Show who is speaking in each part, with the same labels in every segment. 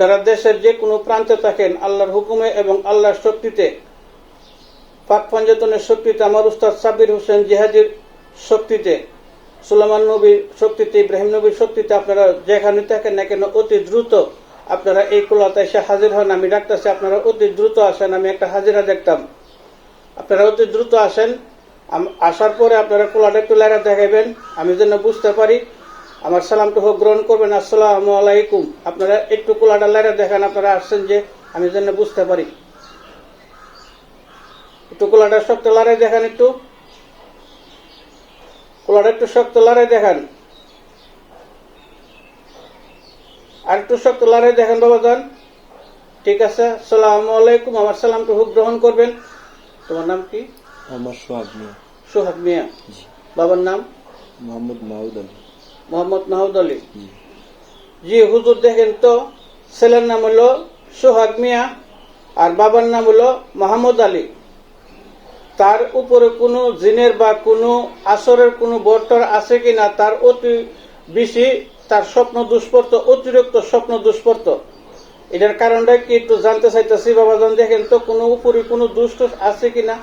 Speaker 1: আপনারা দেশের যে কোনো প্রান্তে থাকেন, আল্লাহর হুকুমে এবং আল্লাহর শক্তিতে, পাক পঞ্জতনের শক্তিতে, আমার উস্তাদ সাব্বির হোসেন জিহাদির শক্তিতে, সুলাইমান নবীর শক্তিতে, ইব্রাহিম নবীর শক্তিতে আপনারা যেখানে থাকেন না কেন অতি দ্রুত আপনারা এই কুলাতে এসে হাজির হন। আমি ডাকতেছি, আপনারা অতি দ্রুত আসেন। আমি একটা হাজিরা দেখতাম, আপনারা অতি দ্রুত আসেন। আসার পরে আপনারা কুলাটা একটু লাইরা দেখাবেন, আমি যেন বুঝতে পারি। আমার সালামটা হোক গ্রহণ করবেন, আসসালামু আলাইকুম। আপনারা একটু কুলাটা লাইরা দেখান, আপনারা আসছেন যে, আমি যেন বুঝতে পারি। একটু কুলাটা শক্ত লড়াই দেখান, একটু কুলাটা একটু শক্ত লড়াই দেখান, আর একটু শক্ত লড়াই দেখান বাবাজান। ঠিক আছে, আসসালামু আলাইকুম। আমার সালামটা হোক গ্রহণ করবেন। তোমার নাম কি?
Speaker 2: আমার সোহাগ মিয়া।
Speaker 1: সোহাগ মিয়া। বাবার নাম?
Speaker 2: মোহাম্মদ মাহমুদ আলী।
Speaker 1: মোহাম্মদ মাহমুদ আলী। জি হুজুর, দেখেন তো, ছেলের নাম হলো সোহাগ মিয়া আর বাবার নাম হলো মাহমুদ আলী। তার উপরে কোনো জিনের বা কোনো আসরের কোনো বর্তর আছে কিনা, তার অতি বেশি তার স্বপ্ন দুষ্পর্ত, অতিরিক্ত স্বপ্ন দুষ্পর্ত। এটার কারণটা কি একটু জানতে চাইতেছি বাবাজান। দেখেন তো, কোনো উপরে কোনো দুষ্ট আছে কিনা।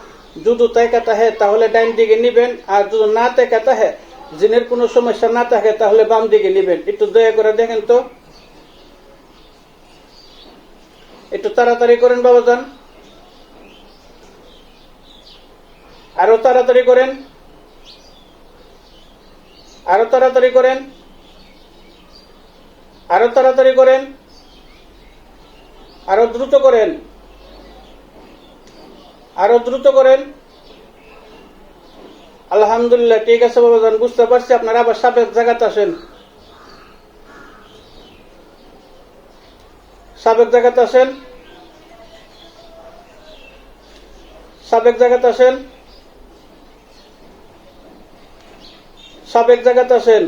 Speaker 1: যদি তাইকা তাহে তাহলে ডাইন দিকে নিবেন, আর যদি না তাইকা তাহে, জিনের কোনো সমস্যা না থাকে, তাহলে বাম দিকে নিবেন। একটু দয়া করে দেখেন তো, একটু তাড়াতাড়ি করেন বাবাজান, আরো তাড়াতাড়ি করেন, আরো তাড়াতাড়ি করেন, আরো তাড়াতাড়ি করেন, আরো দ্রুত করেন, আরো দ্রুত করেন। আলহামদুলিল্লাহ, ঠিক আছে বাবাজান, বুঝতে পারছি। আপনারা আবার সাবেক জায়গাতে আসেন, সাবেক জায়গাতে আসেন, সাবেক জায়গাতে আসেন, সাবেক জায়গাতে আসেন।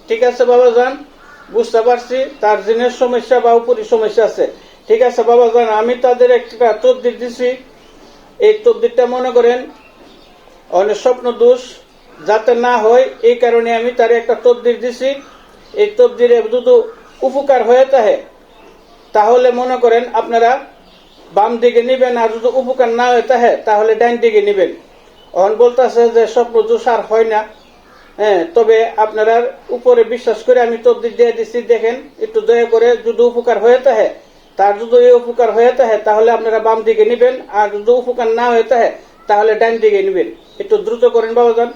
Speaker 1: ঠিক আছে বাবাজান, বুঝতে পারছি তার জিনের সমস্যা বা উপরি সমস্যা আছে। ঠিক আছে বাবাজান, আমি তাদের একটা তদবির দিছি। এই তদবিরটা মনে করেন অনেক স্বপ্ন দোষ যাতে না হয়, এই কারণে আমি তার একটা তদবির দিছি। এই তদবিরে যদি উপকার হয়ে থাকে তাহলে মনে করেন আপনারা বাম দিকে নিবেন, আর যদি উপকার না হয়ে থাকে তাহলে ডাইন দিকে নিবেন। অন বলতেছে যে স্বপ্ন দোষ আর হয় না। হ্যাঁ, তবে আপনারা উপরে বিশ্বাস করে আমি তদবির দিয়ে দিচ্ছি। দেখেন একটু দয়া করে, যদি উপকার হয়ে থাকে, তার যদি উপকার হয়ে থাকে তাহলে আপনারা বাম দিকে নিবেন, আর যদি উপকার না হয়ে থাকে তাহলে ডাইন দিকে নিবেন। একটু দ্রুত করেন বাবাজান,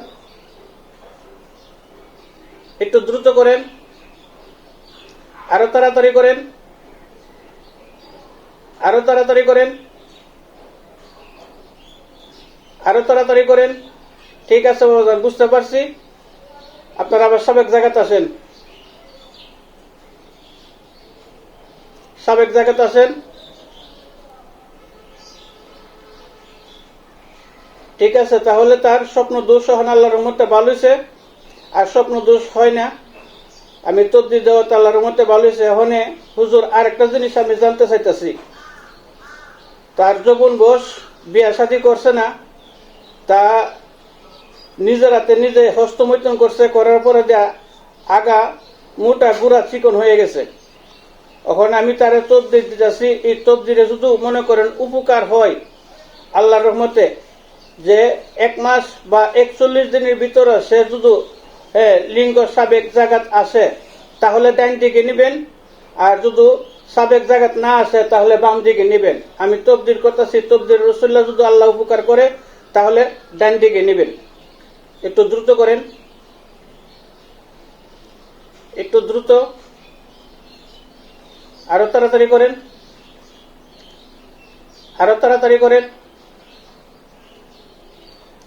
Speaker 1: একটু দ্রুত করেন, আরো তাড়াতাড়ি করেন, আরো তাড়াতাড়ি করেন, আরো তাড়াতাড়ি করেন। ঠিক আছে বাবাজান, বুঝতে পারছি। আপনারা আবার সাবেক জায়গাতে আসেন, সাবেক জায়গাতে আসেন। ঠিক আছে, তাহলে তার স্বপ্ন দোষ হন আল্লাহর রহমতে ভালো হয়েছে, আর স্বপ্ন দোষ হয় না। আমি তদবির দেওয়া আল্লাহর রহমতে ভালো হয়েছে। এখন হুজুর আরেকটা জিনিস আমি জানতে চাইতেছি, তার যৌবন বয়স, বিয়া শাদী করছে না, তা নিজের হাতে নিজে হস্তমৈথুন করছে, করার পরে আগা মোটা গুড়া চিকন হয়ে গেছে। এখন আমি তারে তদবির দিতেছি। এই তদবিরে যদি মনে করেন উপকার হয় আল্লাহর রহমতে, যে 1 মাস বা 41 দিনের ভিতরে সে যদি লিঙ্গ সাবেক জায়গাত আসে তাহলে ডাইন দিকে নিবেন, আর যদি সাবেক জায়গাত না আসে তাহলে বাম দিকে নিবেন। আমি তবদির করতেছি, তবদির রসুল্লাহ যদি আল্লাহ উপকার করে তাহলে ডাইন দিকে নিবেন। একটু দ্রুত করেন, একটু দ্রুত, আরো তাড়াতাড়ি করেন, আরো তাড়াতাড়ি করেন।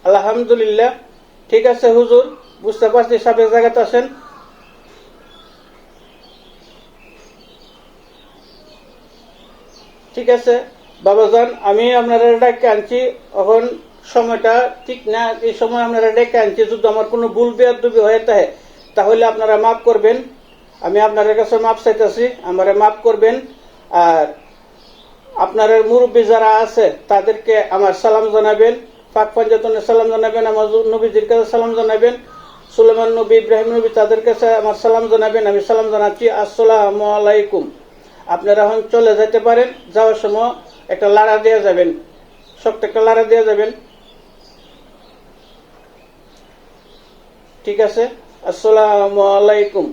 Speaker 1: আলহামদুলিল্লাহ, ঠিক আছে হুজুর, বুঝতে পারছি। সাবেক জায়গাতে আসেন। ঠিক আছে বাবাজান, আমি আপনারা ডেকে আনছি। এখন সময়টা ঠিক না, এই সময় আপনারা ডেকে আনছি। যদি আমার কোনো ভুল বেয়াদবি হয়ে থাকে তাহলে আপনারা মাফ করবেন। আমি আপনাদের কাছে মাফ চাইতেছি, আমারে মাফ করবেন। আর আপনার মুরব্বী যারা আছে তাদেরকে আমার সালাম জানাবেন, পাক পঞ্জতনের সালাম জানাবেন, আমার নবীজির কাছে সালাম জানাবেন। সুলেমান নবী, ইব্রাহিম নবী, তাদের কাছে আমার সালাম জানাবেন। আমি সালাম জানাচ্ছি, আসসালামু আলাইকুম। আপনারা এখন চলে যেতে পারেন। যাওয়ার সময় একটা লাড়া দেওয়া যাবেন, শক্ত একটা লাড়া দেওয়া যাবেন। ঠিক আছে, আসসালামু আলাইকুম।